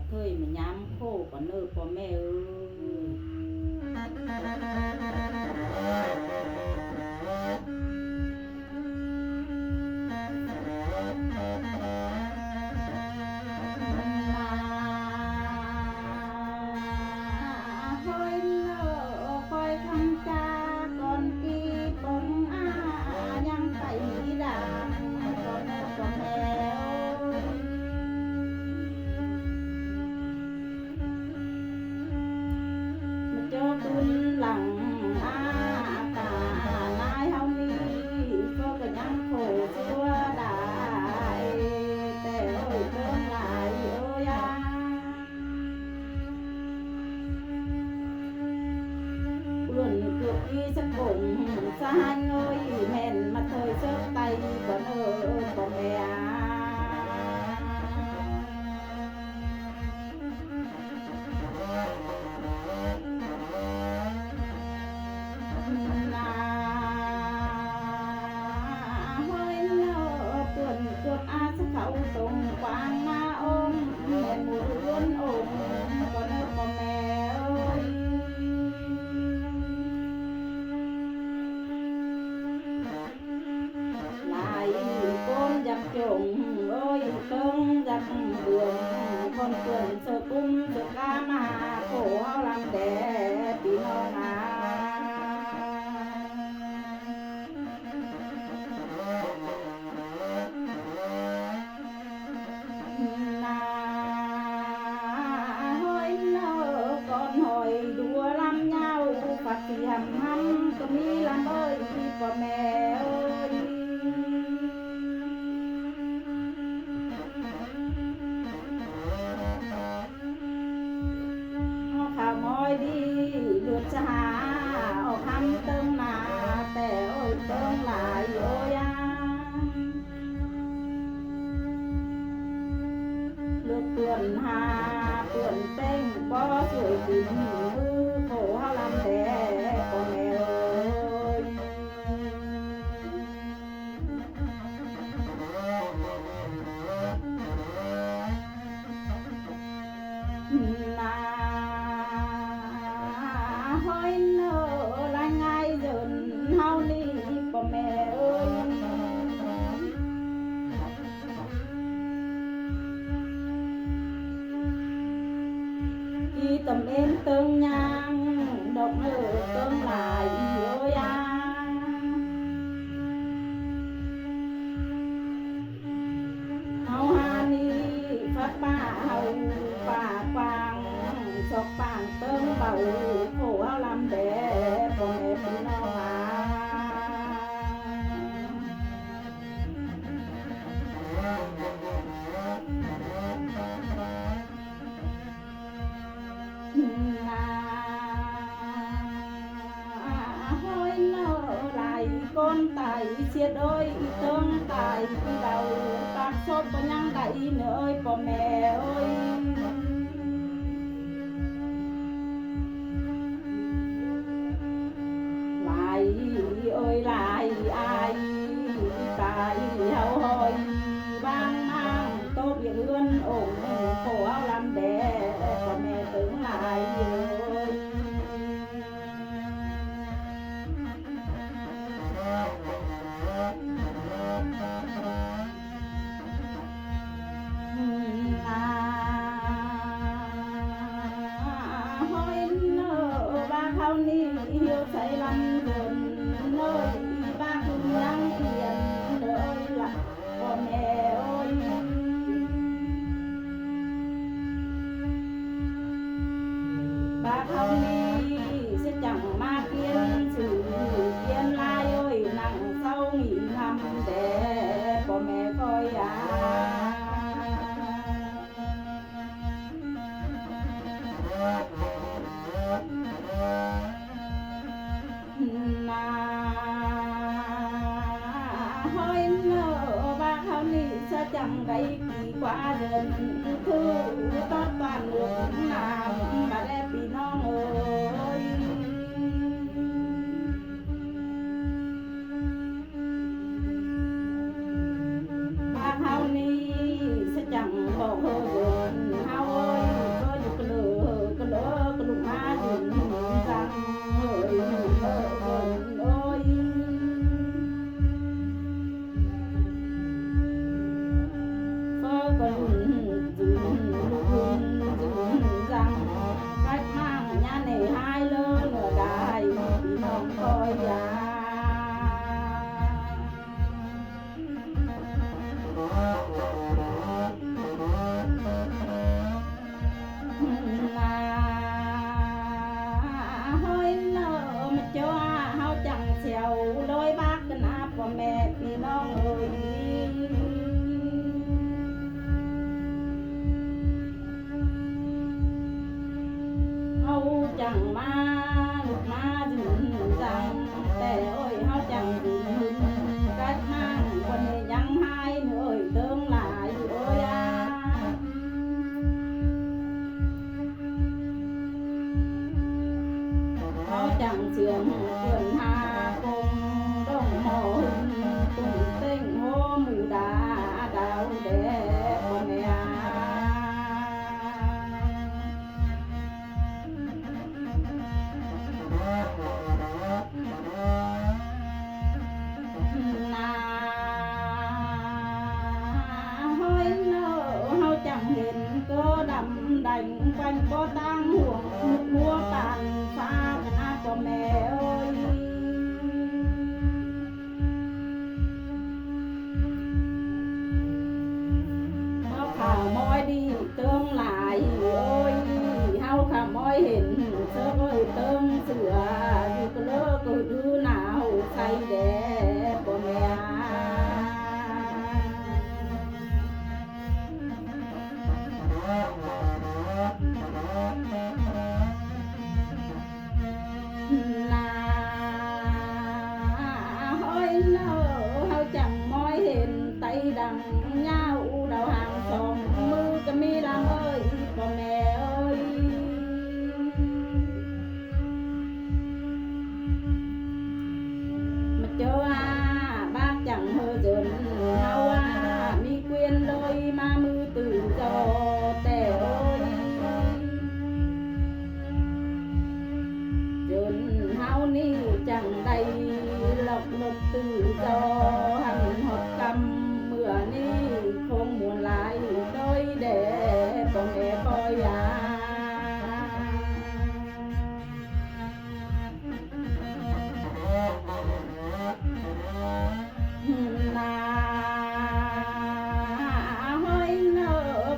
เคยมายามโคก็เน้อพ่อแม่เอ้ตุนหลังอากาศนายเฮามีก็ก็ยังโคชัวได้แต่โอ้ยเพิ่งหลายโอ้ยเพื่อนเกือบอีสักกงสหายเอ้ยแม่นมาเถยเสิร์ฟไตบ่เด้อบ่แม่ตรงกวางมาอมแม่หมูล้วนอมก็เน้อพ่อแม่เอ้ยลายก้นจับจงเอ้ยเติงจับเบืองคนเกินเสือกุ้มเสือกามาโขเฮาลำแดพี่น้องนาเสียมหำก็มีลำเอ้ยพ่อแม่เอ้ยเอาข่าวมอยดีเลือดจะหาเอาคำเติมหนาแต่โอ้ยเติมหลายโอ้ยเลือดเปื่อนหาเปื่อนเต้งบ่สวยกินมือโขเฮาลำแดพ่อแม่เอ้ยนาห้อยเน้อละไงเดินเฮานี่พ่อแม่เอ้ยอีตำเอ็นเติงยางดอกเนื้อเติงหลายโอ้ยเฮาหานี่ฟักป้าเฮาป่าฟางชอกปางเติงเบาโขเฮาลำแดพ่อแม่พี่น้องก้นไตเสียดเอ้ยเติงไตเดาปากซบบ่ยังได้เนื้อเอ้ยพ่อแม่เอ้ยลายเอ้ยลายอายตายเฮาหอยบางนางโตเบียเรือนองค์โขเฮาลำแดพ่อแม่ตึงลายเอ้ยห้อยเน้อบ้าเขานี่เหี่ยวใส่ลำเดินเน้อยบ้าคุณยังเอียนเด้อละพ่อแม่เอ้ยบ้าเขานี่สิจังมาเปลี่ยนชื่อเปลี่ยนลายเอ้ยนั่งเศร้าหงินทำแด่พ่อแม่คอยยานาห้อยเน้อบ้าเขานี่จะจังได้กี่กว่าเดินคือต้นบ้านหลวงน้ำมาได้พี่น้องเอ้ยบ้าเขานี่จะจังบอกเดินเฮาเอ้ย งปันบ่ตั้งห่วงมัวปานฟ้ากันนะพ่อแม่เอ้ยเฮาข่าวมอยดีเติมหลายเอ้ยเฮาข่าวมอยเห็นเสื้อเอ้ยเติมเสืออยู่ก็เลิกก็ดูหนาวใส่แดดพ่อแม่ดังเงาดาวหางสองมือก็มีลำเอ้ยพ่อแม่เอ้ยมาเจอบ้าจังเฮอจนเฮามีเกวียนเลยมามือตื่นจอแต่เอ้ยจนเฮานี่จังใดหลอกหลบตื่นจอหันหดกำนี่คงมวนหลายโดยแด่พ่อแม่คอยยานาห้อยเนอ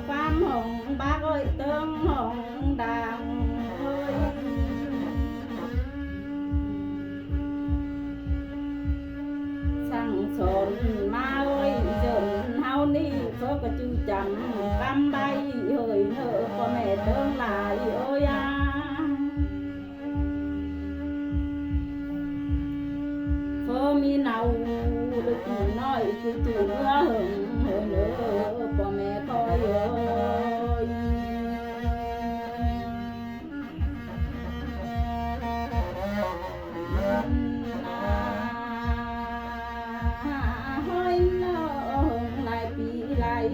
ความหงบากอ้อยเติมหงดังเฮ้ยสั่งสอนมาเอ้ยเจินเฮานี่เขาก็จื้อจำกำใบเฮ้ยเนอพ่อแม่เติมหลายเอ้ยเฟอมีเนาลึกน้อยคือตื่นเมื่อหึงเฮ้ยเนอพ่อแม่คอยเอ้ย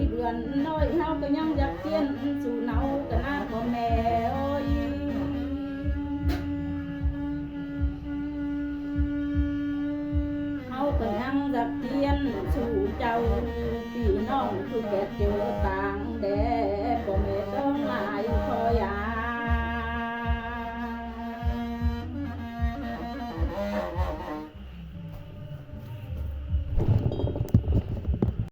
เดือนน้อยเฮาก็ยังอยากเจียนสู่เนากันนะพ่อแม่เอ้ยเฮาก็ยังอยากเจียนสู่เจ้าพี่น้องคือแก่เจอต